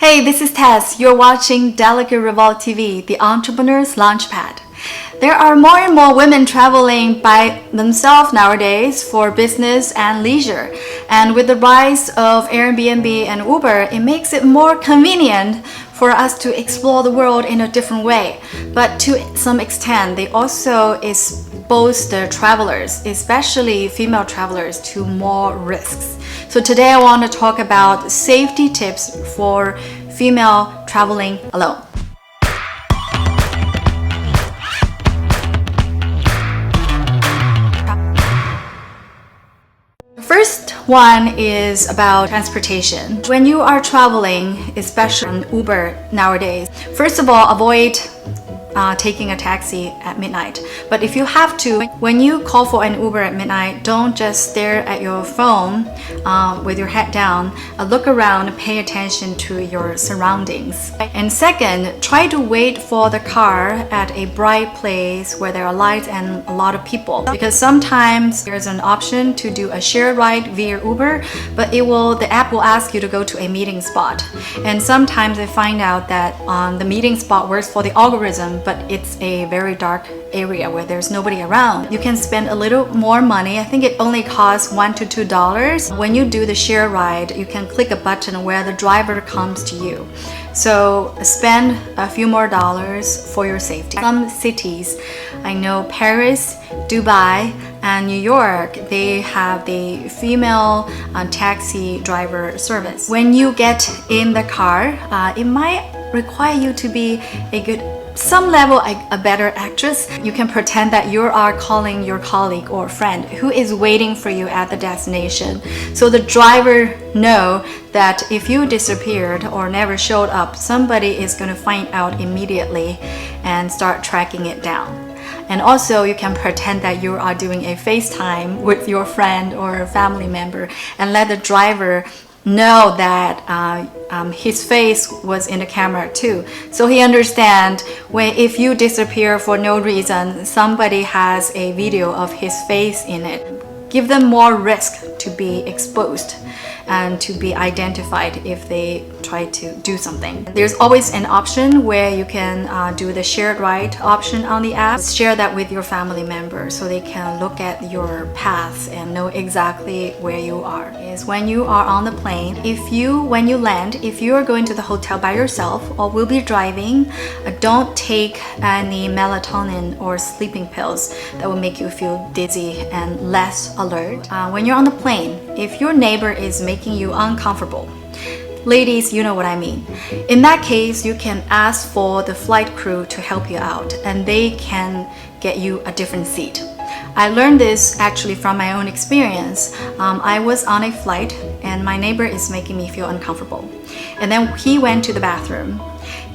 Hey, this is Tess. You're watching Delicate Revolt TV, the entrepreneur's launchpad. There are more and more women traveling by themselves nowadays for business and leisure. And with the rise of Airbnb and Uber, it makes it more convenient for us to explore the world in a different way. But to some extent, they also expose the travelers, especially female travelers, to more risks. So today I want to talk about safety tips for female traveling alone. First one is about transportation. When you are traveling, especially on Uber nowadays, first of all, avoid taking a taxi at midnight. But if you have to, when you call for an Uber at midnight, don't just stare at your phone with your head down. Look around, pay attention to your surroundings. And second, try to wait for the car at a bright place where there are lights and a lot of people. Because sometimes there's an option to do a share ride via Uber, but the app will ask you to go to a meeting spot. And sometimes I find out that the meeting spot works for the algorithm, but it's a very dark area where there's nobody around. You can spend a little more money. I think it only costs $1 to $2. When you do the share ride, you can click a button where the driver comes to you. So spend a few more dollars for your safety. Some cities, I know Paris, Dubai, and New York, they have the female taxi driver service. When you get in the car, it might require you to be some level a better actress. You can pretend that you are calling your colleague or friend who is waiting for you at the destination. So the driver know that if you disappeared or never showed up, somebody is going to find out immediately and start tracking it down. And also you can pretend that you are doing a FaceTime with your friend or family member and let the driver know that his face was in the camera too. So he understands if you disappear for no reason, somebody has a video of his face in it. Give them more risk to be exposed and to be identified if they try to do something. There's always an option where you can do the shared ride option on the app. Share that with your family member so they can look at your path and know exactly where you are. Is when you are on the plane, when you land, if you are going to the hotel by yourself or will be driving, don't take any melatonin or sleeping pills that will make you feel dizzy and less alert. When you're on the plane, if your neighbor is making you uncomfortable, ladies, you know what I mean. In that case, you can ask for the flight crew to help you out and they can get you a different seat. I learned this actually from my own experience. I was on a flight and my neighbor is making me feel uncomfortable. And then he went to the bathroom.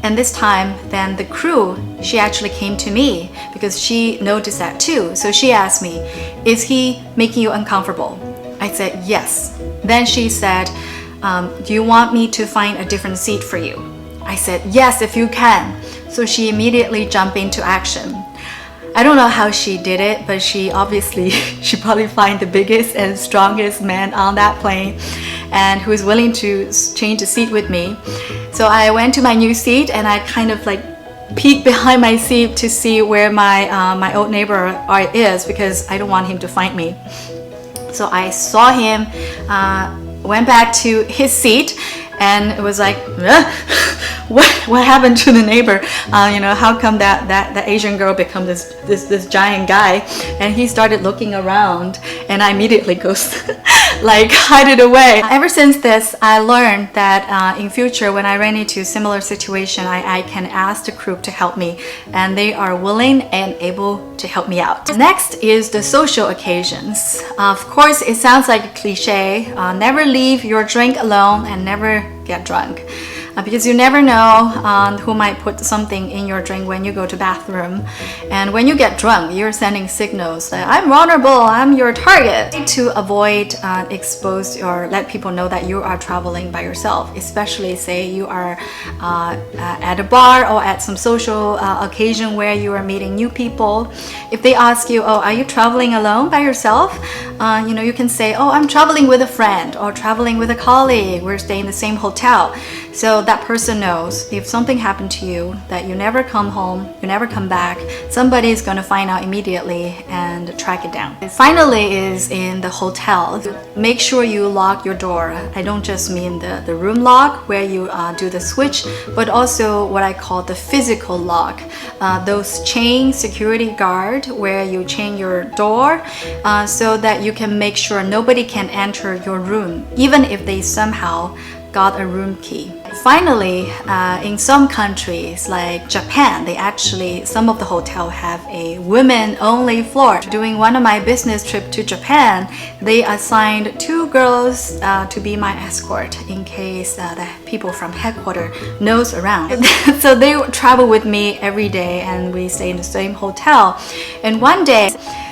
And this time, then the crew, she actually came to me because she noticed that too. So she asked me, is he making you uncomfortable? I said, yes. Then she said, do you want me to find a different seat for you? I said, yes, if you can. So she immediately jumped into action. I don't know how she did it, but she probably find the biggest and strongest man on that plane and who is willing to change the seat with me. So I went to my new seat and I kind of peeked behind my seat to see where my old neighbor is because I don't want him to find me. So I saw him, went back to his seat, and it was like, what happened to the neighbor? How come that Asian girl become this giant guy? And he started looking around, and I immediately goes hide it away. Ever since this, I learned that in future when I ran into similar situation, I can ask the crew to help me, and they are willing and able to help me out. Next is the social occasions. Of course, it sounds like a cliche. Never leave your drink alone and never get drunk. Because you never know who might put something in your drink when you go to bathroom. And when you get drunk, you're sending signals that I'm vulnerable, I'm your target. To avoid expose or let people know that you are traveling by yourself, especially say you are at a bar or at some social occasion where you are meeting new people. If they ask you, oh, are you traveling alone by yourself? You can say, oh, I'm traveling with a friend or traveling with a colleague. We're staying in the same hotel. So that person knows if something happened to you, that you never come home, you never come back, somebody's going to find out immediately and track it down. Finally is in the hotel. Make sure you lock your door. I don't just mean the room lock where you do the switch, but also what I call the physical lock. Those chain security guard where you chain your door so that you can make sure nobody can enter your room, even if they somehow got a room key. Finally, in some countries like Japan, some of the hotels have a women-only floor. During one of my business trips to Japan, they assigned 2 girls to be my escort in case the people from headquarters knows around. So they travel with me every day and we stay in the same hotel. And one day,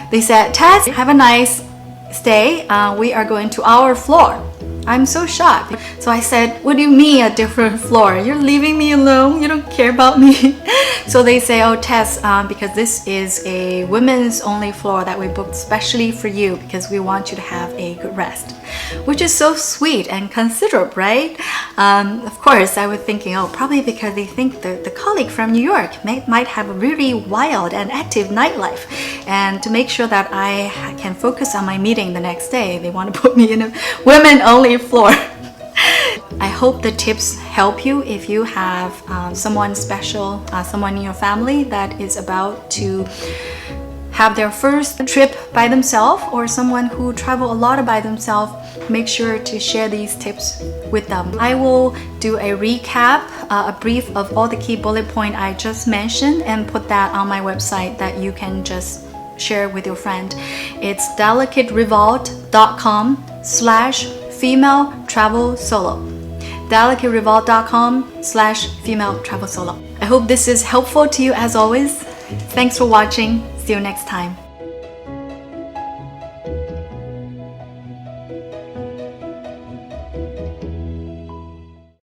they said, Tess, have a nice stay. We are going to our floor. I'm so shocked. So I said, what do you mean a different floor? You're leaving me alone? You don't care about me? So they say, oh Tess, because this is a women's only floor that we booked specially for you because we want you to have a good rest. Which is so sweet and considerate, right? Of course, I was thinking, oh, probably because they think the colleague from New York might have a really wild and active nightlife. And to make sure that I can focus on my meeting the next day, they want to put me in a women-only floor. I hope the tips help you if you have someone special, someone in your family that is about to have their first trip by themselves, or someone who travel a lot by themselves. Make sure to share these tips with them. I will do a recap, a brief of all the key bullet points I just mentioned and put that on my website that you can just share with your friend. It's delicaterevolt.com/female travel solo. delicaterevolt.com/female travel solo. I hope this is helpful to you as always. Thanks for watching. See you next time.